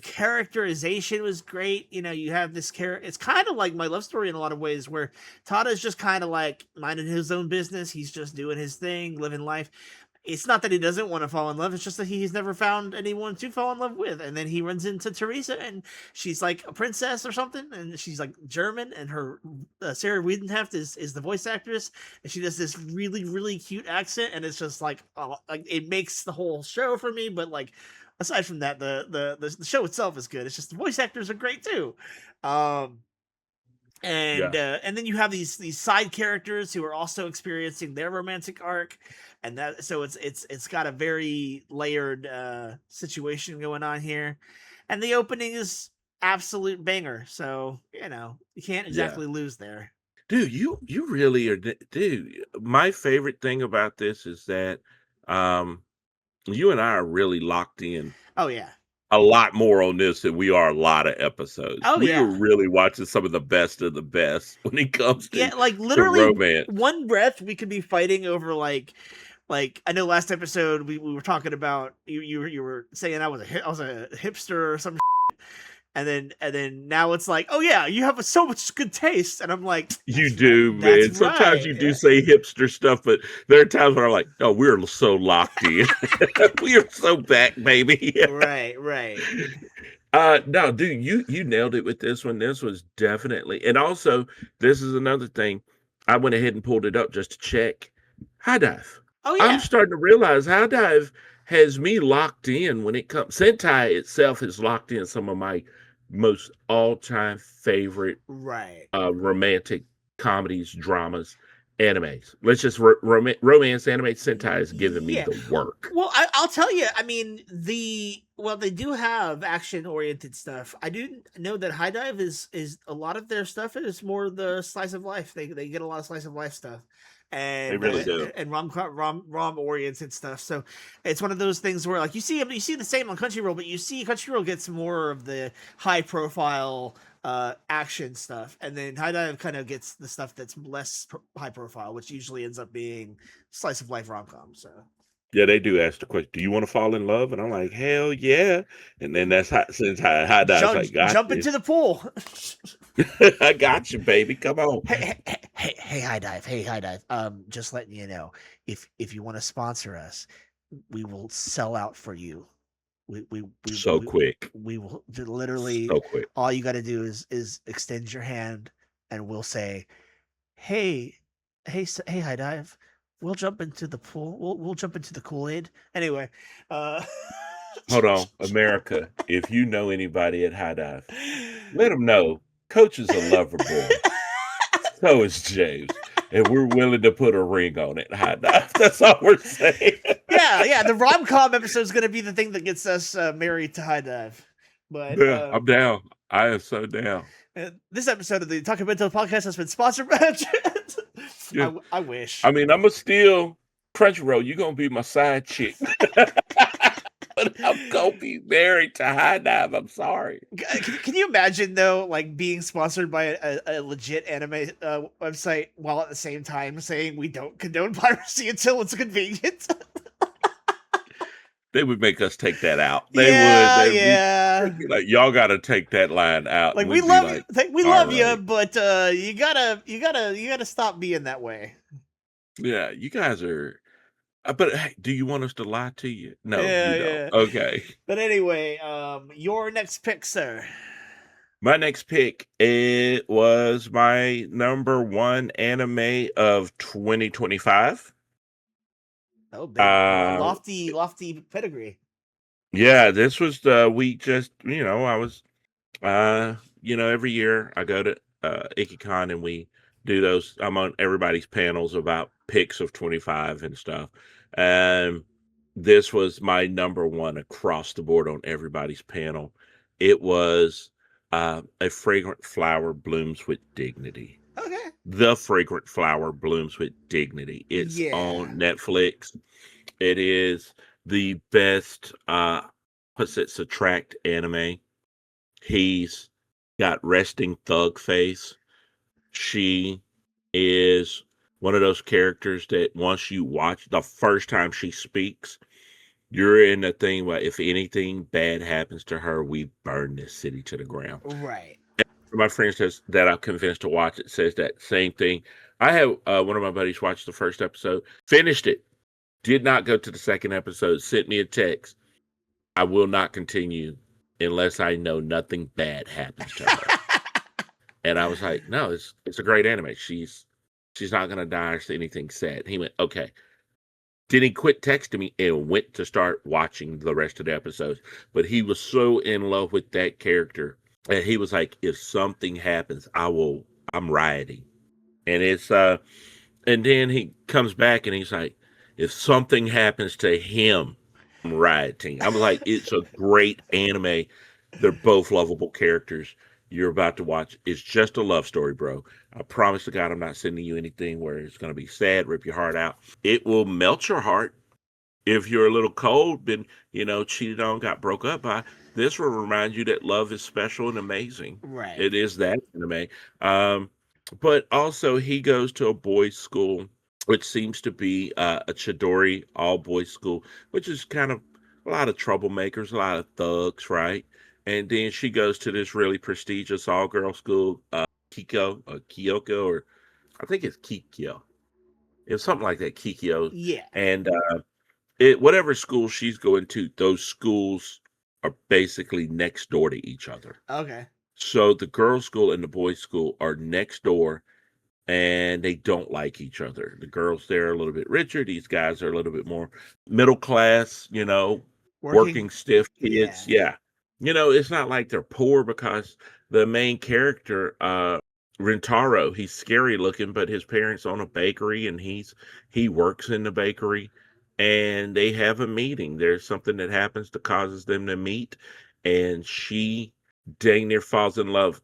characterization was great. You have this character. It's kind of like My Love Story in a lot of ways, where Tada's just kind of like minding his own business. He's just doing his thing, living life. It's not that he doesn't want to fall in love. It's just that he's never found anyone to fall in love with. And then he runs into Teresa, and she's like a princess or something, and she's like German, and her Sarah Wiedenheft is the voice actress, and she does this really, really cute accent, and it's just like it makes the whole show for me. But like, aside from that, the show itself is good. It's just the voice actors are great too. And then you have these side characters who are also experiencing their romantic arc, and that so it's got a very layered situation going on here, and the opening is absolute banger. So you can't exactly lose there. Dude, you really are. Dude, my favorite thing about this is that you and I are really locked in. Oh yeah. A lot more on this than we are a lot of episodes. We are really watching some of the best when it comes to like literally romance. One breath we could be fighting over like I know last episode we were talking about you were saying I was a hipster or some shit. And then now it's like, oh yeah, you have so much good taste, and I'm like, you do, man. Sometimes you do say hipster stuff, but there are times where I'm like, oh, we're so locked in. We are so back, baby. Right. No, dude, you nailed it with this one. This was definitely, and also this is another thing. I went ahead and pulled it up just to check. High Dive. Oh yeah. I'm starting to realize High Dive has me locked in when it comes. Sentai itself has locked in some of my most all-time favorite Right. romantic comedies, dramas, animes. Let's just romance anime. Sentai has given me Yeah. the work. Well, I'll tell you. I mean, they do have action oriented stuff. I do know that High Dive is a lot of their stuff is more the slice of life. They get a lot of slice of life stuff, They and really do. and rom oriented stuff. So it's one of those things where like you see the same on Crunchyroll, but you see Crunchyroll gets more of the high profile action stuff, and then High Dive kind of gets the stuff that's less high profile, which usually ends up being slice of life rom com. So Yeah, they do ask the question, "Do you want to fall in love?" And I'm like, "Hell yeah!" And then that's how, since High Dive's like, "Got jump you, into the pool. I got you, baby. Come on." Hey, High Dive. Hey, High Dive. Just letting you know, if you want to sponsor us, we will sell out for you. So quick, We will literally. so quick. All you got to do is extend your hand, and we'll say, hey, hey, High Dive. We'll jump into the pool. We'll jump into the Kool-Aid. Anyway, Hold on, America. If you know anybody at High Dive, let them know. Coach is a lover boy. So is James. And we're willing to put a ring on it. High Dive. That's all we're saying. yeah. The rom com episode is going to be the thing that gets us married to High Dive. But Yeah, I'm down. I am so down. this episode of the Otaku Obentou Podcast has been sponsored by. Yeah. I wish. I mean, I'm a still Crunchyroll. You're gonna be my side chick. But I'm gonna be married to High Dive. I'm sorry. Can you imagine though, like being sponsored by a legit anime website while at the same time saying we don't condone piracy until it's convenient? They would make us take that out. They yeah, would. yeah. Be like, y'all got to take that line out. Like And we we'd be love like, you, we "All love you, right." but you gotta stop being that way. Yeah, you guys are. But hey, do you want us to lie to you? No, Yeah, you yeah. don't. Okay. But anyway, your next pick, sir. My next pick, it was my number one anime of 2025. Oh, big lofty pedigree. Yeah, this was the week just, I was every year I go to Ikicon and we do those. I'm on everybody's panels about picks of 25 and stuff. And this was my number one across the board on everybody's panel. It was A Fragrant Flower Blooms with Dignity. Okay. The Fragrant Flower Blooms with Dignity. It's on Netflix. It is the best opposites attract anime. He's got resting thug face. She is one of those characters that once you watch the first time she speaks, you're in the thing where if anything bad happens to her, we burn this city to the ground. Right. My friend says that I've convinced to watch it says that same thing. I have one of my buddies watched the first episode, finished it, did not go to the second episode, sent me a text. I will not continue unless I know nothing bad happens to her. And I was like, no, it's a great anime. She's not gonna die or say anything sad. He went, okay. Then he quit texting me and went to start watching the rest of the episodes. But he was so in love with that character. And he was like, if something happens, I'm rioting. And and then he comes back and he's like, if something happens to him, I'm rioting. I was like, it's a great anime. They're both lovable characters. You're about to watch. It's just a love story, bro. I promise to God, I'm not sending you anything where it's going to be sad, rip your heart out. It will melt your heart. If you're a little cold, been, cheated on, got broke up by, this will remind you that love is special and amazing. Right. It is that anime. But also he goes to a boys' school, which seems to be a Chidori all-boys school, which is kind of a lot of troublemakers, a lot of thugs, right? And then she goes to this really prestigious all-girl school, Kyoko, or I think it's Kikyo. It's something like that, Kikyo. Yeah. And whatever school she's going to, those schools are basically next door to each other. Okay. So the girls' school and the boys' school are next door. and they don't like each other. The girls there are a little bit richer. These guys are a little bit more middle class, working stiff kids. Yeah. It's not like they're poor because the main character, Rentaro, he's scary looking, but his parents own a bakery and he works in the bakery, and they have a meeting. There's something that happens that causes them to meet, and she dang near falls in love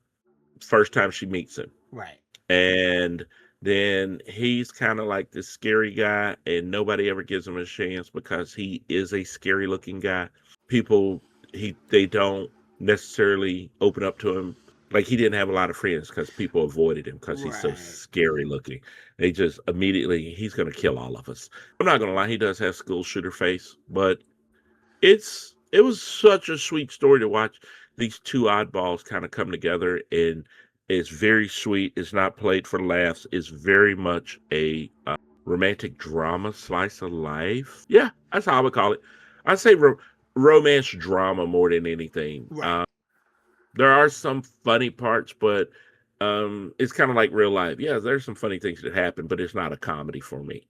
first time she meets him. Right. And then he's kind of like this scary guy, and nobody ever gives him a chance because he is a scary looking guy. People they don't necessarily open up to him. Like, he didn't have a lot of friends because people avoided him because he's so Right. scary looking. They just immediately, he's going to kill all of us. I'm not going to lie, he does have school shooter face, but it was such a sweet story to watch these two oddballs kind of come together, and it's very sweet. It's not played for laughs. It's very much a romantic drama slice of life. Yeah, that's how I would call it. I'd say romance drama more than anything. Right. There are some funny parts, but it's kind of like real life. Yeah, there's some funny things that happen, but it's not a comedy for me.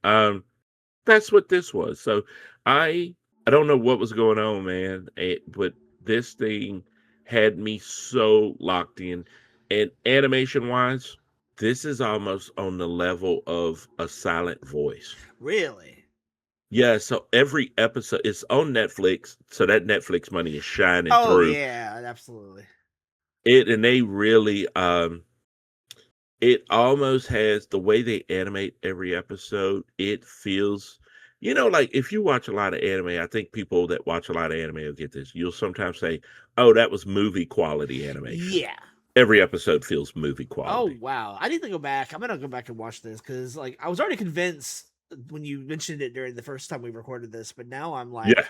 That's what this was. So I don't know what was going on, man, but this thing had me so locked in. And animation wise, this is almost on the level of A Silent Voice. Really? Yeah, so every episode is on Netflix, so that Netflix money is shining Oh through. yeah, absolutely. And they really it almost has the way they animate every episode, it feels like if you watch a lot of anime, I think people that watch a lot of anime will get this. You'll sometimes say, "Oh, that was movie quality animation." Yeah. Every episode feels movie Oh quality. wow, I need to go back. I'm gonna go back and watch this because like I was already convinced when you mentioned it during the first time we recorded this, but now I'm like Yeah.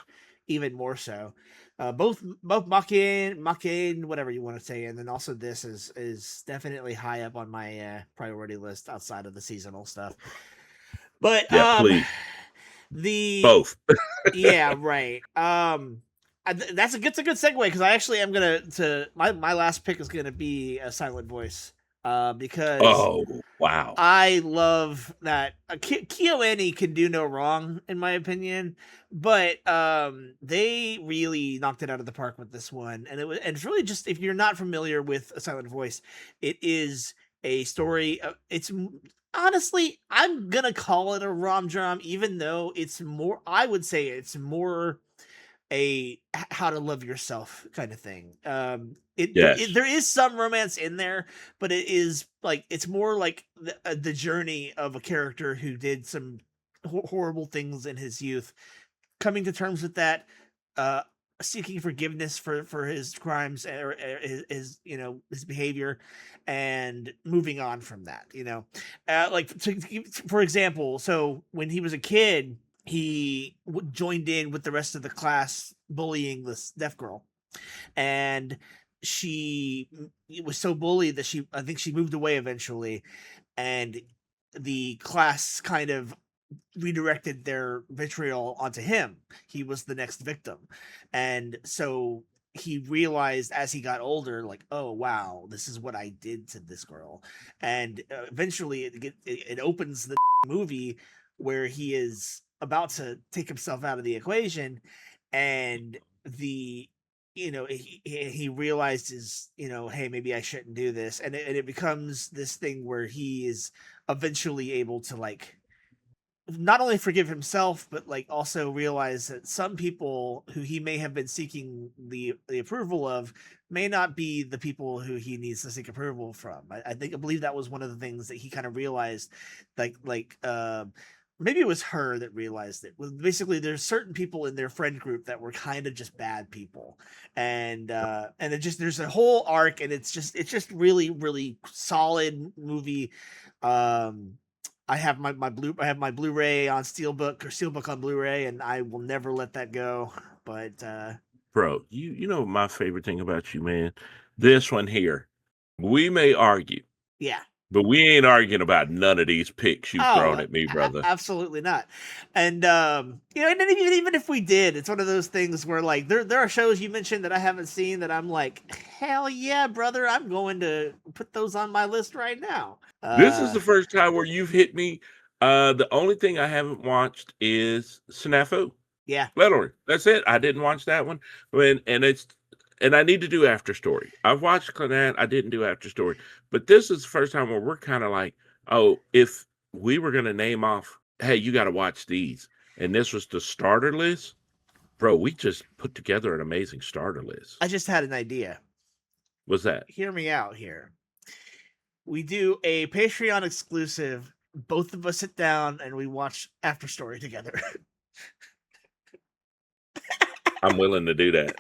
even more so. Both Makin, whatever you want to say, and then also this is definitely high up on my priority list outside of the seasonal stuff. But Yeah, please. the Both. yeah, right. That's a good segue because I actually am gonna to my last pick is gonna be A Silent Voice. Because Oh, wow. I love that KyoAni can do no wrong in my opinion, but they really knocked it out of the park with this one, and it's really just if you're not familiar with A Silent Voice, it is a story. It's honestly I'm gonna call it a rom dram, even though it's more. I would say it's more a how to love yourself kind of thing. Yes. There is some romance in there, but it is like it's more like the journey of a character who did some horrible things in his youth, coming to terms with that, uh, seeking forgiveness for his crimes or his his behavior, and moving on from that. For example, so when he was a kid he joined in with the rest of the class bullying this deaf girl, and she was so bullied that I think she moved away eventually, and the class kind of redirected their vitriol onto him. He was the next victim, and so he realized as he got older, like, oh wow, this is what I did to this girl, and eventually it opens the movie where he is about to take himself out of the equation, and he realizes, hey, maybe I shouldn't do this, and it becomes this thing where he is eventually able to like not only forgive himself but like also realize that some people who he may have been seeking the approval of may not be the people who he needs to seek approval from. I believe that was one of the things that he kind of realized, maybe it was her that realized it. Basically, there's certain people in their friend group that were kind of just bad people, and it just there's a whole arc, and it's just really really solid movie. I have my Blu-ray on Steelbook on Blu-ray, and I will never let that go. But Bro, you know my favorite thing about you, man? This one here. We may argue. yeah, But we ain't arguing about none of these picks you've thrown at me, brother. Absolutely not. And you know, and then even if we did, it's one of those things where like there are shows you mentioned that I haven't seen that I'm like, hell yeah, brother, I'm going to put those on my list right now. This is the first time where you've hit me. The only thing I haven't watched is Snafu. Yeah. Literally, that's it. I didn't watch that one. And I need to do After Story. I've watched Clannad. I didn't do After Story. But this is the first time where we're kind of like, oh, if we were going to name off, hey, you got to watch these. And this was the starter list. Bro, we just put together an amazing starter list. I just had an idea. What's that? Hear me out here. We do a Patreon exclusive. Both of us sit down and we watch After Story together. I'm willing to do that.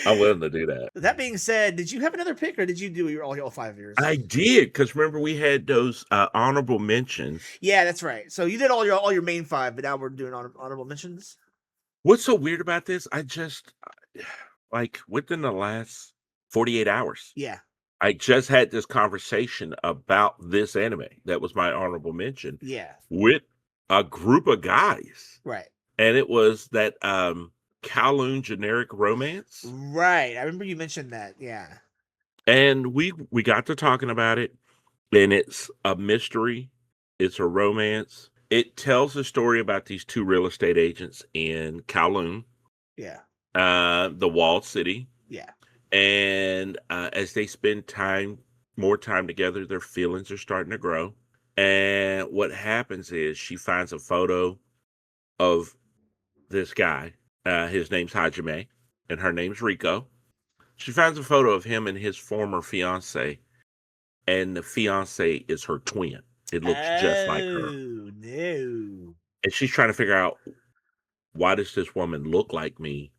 I'm willing to do that. That being said, did you have another pick, or did you do all 5 of yours? I did, because remember we had those honorable mentions. Yeah, that's right. So you did all your main 5, but now we're doing honorable mentions. What's so weird about this? I just like within the last 48 hours. Yeah. I just had this conversation about this anime. That was my honorable mention. Yeah. With a group of guys. Right. And it was that Kowloon generic romance. Right. I remember you mentioned that. Yeah. And we got to talking about it, and it's a mystery. It's a romance. It tells a story about these 2 real estate agents in Kowloon. Yeah. The walled city. Yeah. And as they spend more time together, their feelings are starting to grow. And what happens is she finds a photo of this guy. His name's Hajime, and her name's Rico. She finds a photo of him and his former fiance, and the fiance is her twin. It looks just like her. Oh, no. And she's trying to figure out, why does this woman look like me?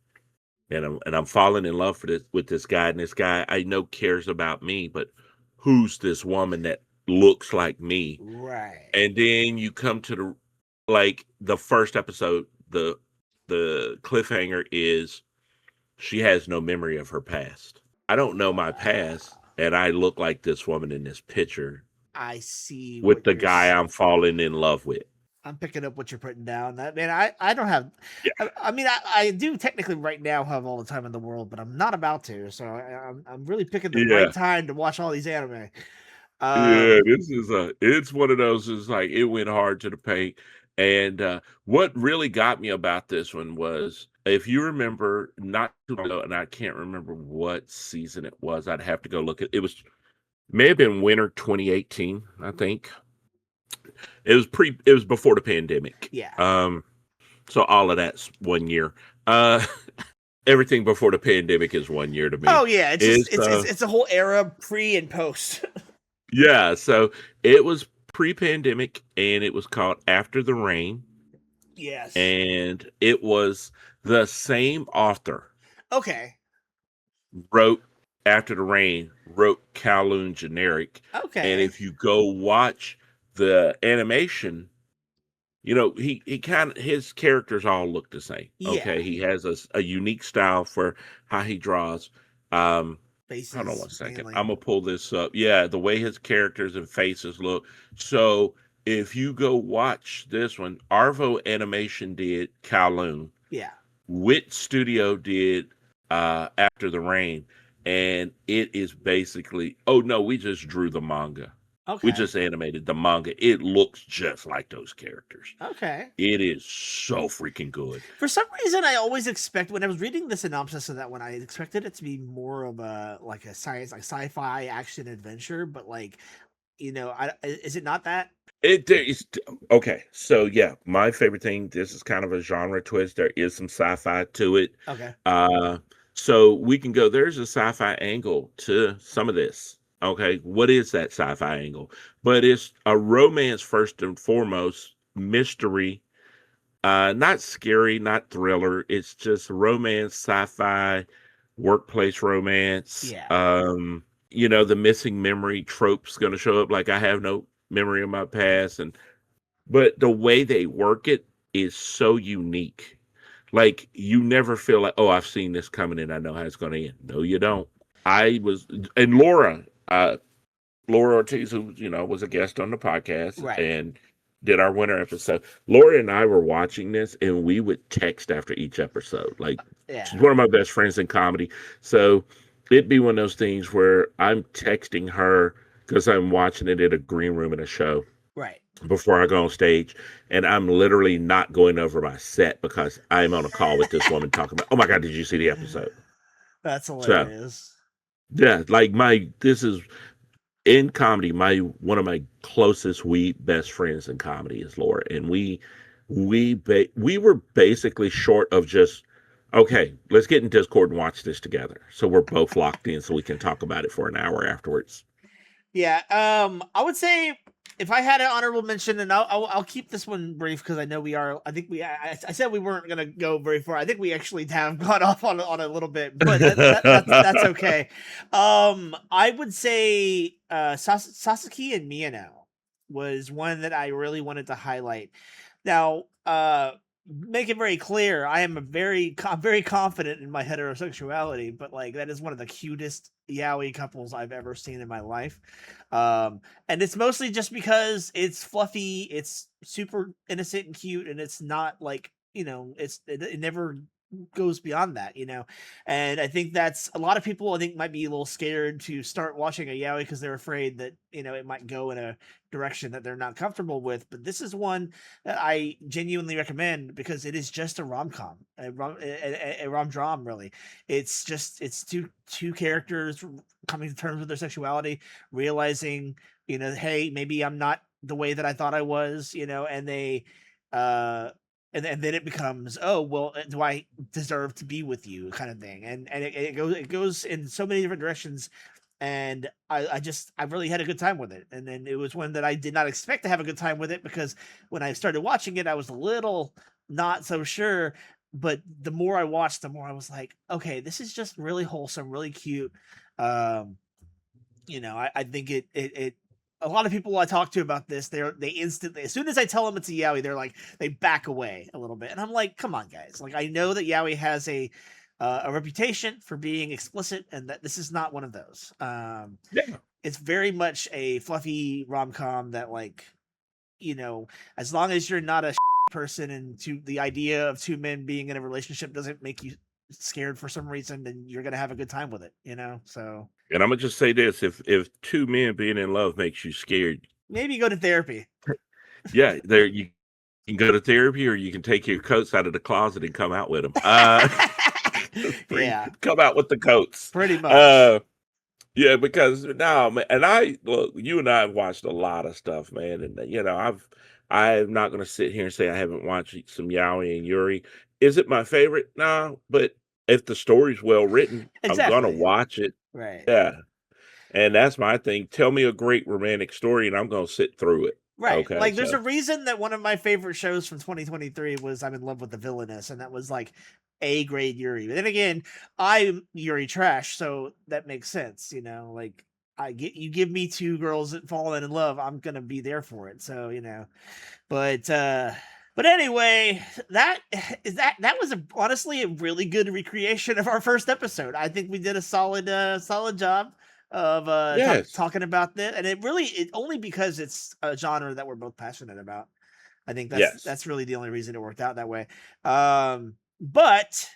And I'm falling in love with this guy, and this guy I know cares about me, but who's this woman that looks like me? Right. And then you come to the first episode, the cliffhanger is she has no memory of her past. I don't know my past, and I look like this woman in this picture. I see. With the guy I'm falling in love with. I'm picking up what you're putting down. That man, I don't have. Yeah. I mean, I do technically right now have all the time in the world, but I'm not about to. So I'm really picking the right time to watch all these anime. Yeah, this is it's one of those. Is like it went hard to the paint. And what really got me about this one was, if you remember, not too long ago, and I can't remember what season it was. I'd have to go look at it. May have been winter 2018, I think. It was before the pandemic. Yeah. So all of that's 1 year. Everything before the pandemic is 1 year to me. Oh yeah, it's a whole era pre and post. Yeah, so it was pre-pandemic, and it was called After the Rain. Yes. And it was the same author. Okay. Wrote After the Rain, wrote Kowloon Generic. Okay. And if you go watch the animation, you know, he kind of, his characters all look the same. Yeah. Okay. He has a unique style for how he draws. Faces, hold on one second. mainly. I'm gonna pull this up. Yeah, the way his characters and faces look. So if you go watch this one, Arvo Animation did Kowloon. Yeah. Wit Studio did After the Rain, and it is basically, oh no, we just drew the manga. Okay. We just animated the manga. It looks just like those characters. Okay. It is so freaking good. For some reason, I always expect, when I was reading the synopsis of that one, I expected it to be more of a sci-fi action adventure, but is it not that? It is okay. So yeah, my favorite thing. This is kind of a genre twist. There is some sci-fi to it. Okay. So we can go. There's a sci-fi angle to some of this. Okay, what is that sci-fi angle? But it's a romance first and foremost, mystery, not scary, not thriller. It's just romance, sci-fi, workplace romance. Yeah. You know, the missing memory trope's going to show up. Like, I have no memory of my past, but the way they work it is so unique. Like, you never feel like, oh, I've seen this coming and I know how it's going to end. No, you don't. And Laura, Laura Ortiz, who was a guest on the podcast Right. and did our winter episode. Laura and I were watching this, and we would text after each episode. Like, Yeah. she's one of my best friends in comedy, so it'd be one of those things where I'm texting her because I'm watching it at a green room in a show. Right. Before I go on stage, and I'm literally not going over my set because I'm on a call with this woman talking about, oh my God, did you see the episode? That's hilarious. So, yeah, like this is in comedy, one of my closest best friends in comedy is Laura, and we were basically short of just, okay, let's get in Discord and watch this together. So we're both locked in so we can talk about it for an hour afterwards. Yeah, I would say if I had an honorable mention, and I'll keep this one brief because I know I said we weren't gonna go very far. I think we actually have gone off on a little bit, but that's okay. I would say Sasaki and Miyano was one that I really wanted to highlight. Now, make it very clear, I am very confident in my heterosexuality, but like that is one of the cutest yaoi couples I've ever seen in my life. And it's mostly just because it's fluffy, it's super innocent and cute, and it's not like, it never goes beyond that, and I think that's a lot of people I think might be a little scared to start watching a yaoi because they're afraid that it might go in a direction that they're not comfortable with. But this is one that I genuinely recommend because it is just a rom-com, a rom-dram, really. It's two characters coming to terms with their sexuality, realizing hey, maybe I'm not the way that I thought I was, and they and then it becomes, oh well, do I deserve to be with you, kind of thing, and it goes in so many different directions, and I really had a good time with it. And then it was one that I did not expect to have a good time with it because when I started watching it, I was a little not so sure, but the more I watched, the more I was like, okay, this is just really wholesome, really cute. I think it a lot of people I talk to about this, they instantly, as soon as I tell them it's a yaoi, they're like, they back away a little bit, and I'm like, come on, guys! Like, I know that yaoi has a reputation for being explicit, and that this is not one of those. Yeah. It's very much a fluffy rom-com that, like, as long as you're not a person and the idea of two men being in a relationship doesn't make you scared for some reason, then you're gonna have a good time with it. So. And I'm gonna just say this: if two men being in love makes you scared, maybe go to therapy. Yeah, you can go to therapy, or you can take your coats out of the closet and come out with them. Yeah, come out with the coats, pretty much. Yeah, because now, and you and I have watched a lot of stuff, man, and I'm not gonna sit here and say I haven't watched some yaoi and yuri. Is it my favorite? No, but if the story's well written, exactly, I'm gonna watch it. Right. Yeah. And that's my thing. Tell me a great romantic story and I'm going to sit through it. Right. Okay, like, there's a reason that one of my favorite shows from 2023 was I'm in Love with the Villainess, and that was like A grade Yuri. But then again, I'm Yuri trash, so that makes sense, like you give me two girls that fallen in love, I'm going to be there for it. So, but anyway, that was honestly a really good recreation of our first episode. I think we did a solid job of talking about this, and it only because it's a genre that we're both passionate about. I think that's really the only reason it worked out that way. But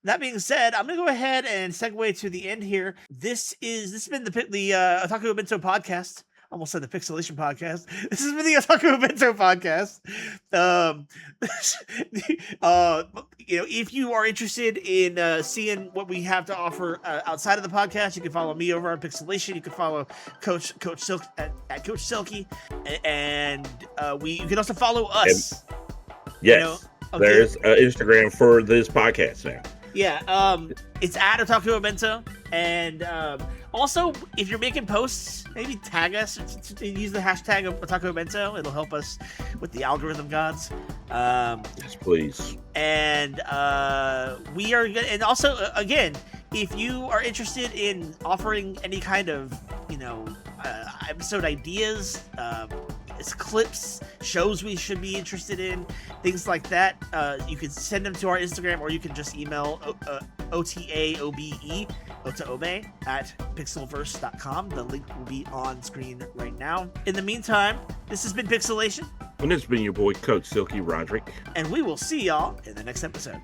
that being said, I'm gonna go ahead and segue to the end here. This has been the Otaku Obentou Podcast. Almost said the Pixcelation Podcast. This has been the Otaku Obentou Podcast. If you are interested in seeing what we have to offer outside of the podcast, you can follow me over on Pixcelation. You can follow Coach Silky at CoachSilky, and you can also follow us. Yes, there's Instagram for this podcast now. Yeah, it's at Otaku Obentou, and also, if you're making posts, maybe tag us, use the hashtag of Otaku Obentou. It'll help us with the algorithm gods. Yes, please. And we are, and also, again, if you are interested in offering any kind of, episode ideas, clips, shows we should be interested in, things like that, you can send them to our Instagram, or you can just email OTAOBE Ota Obe at pixelverse.com. The link will be on screen right now. In the meantime, this has been Pixcelation. And it's been your boy, Coach Silky Roderick. And we will see y'all in the next episode.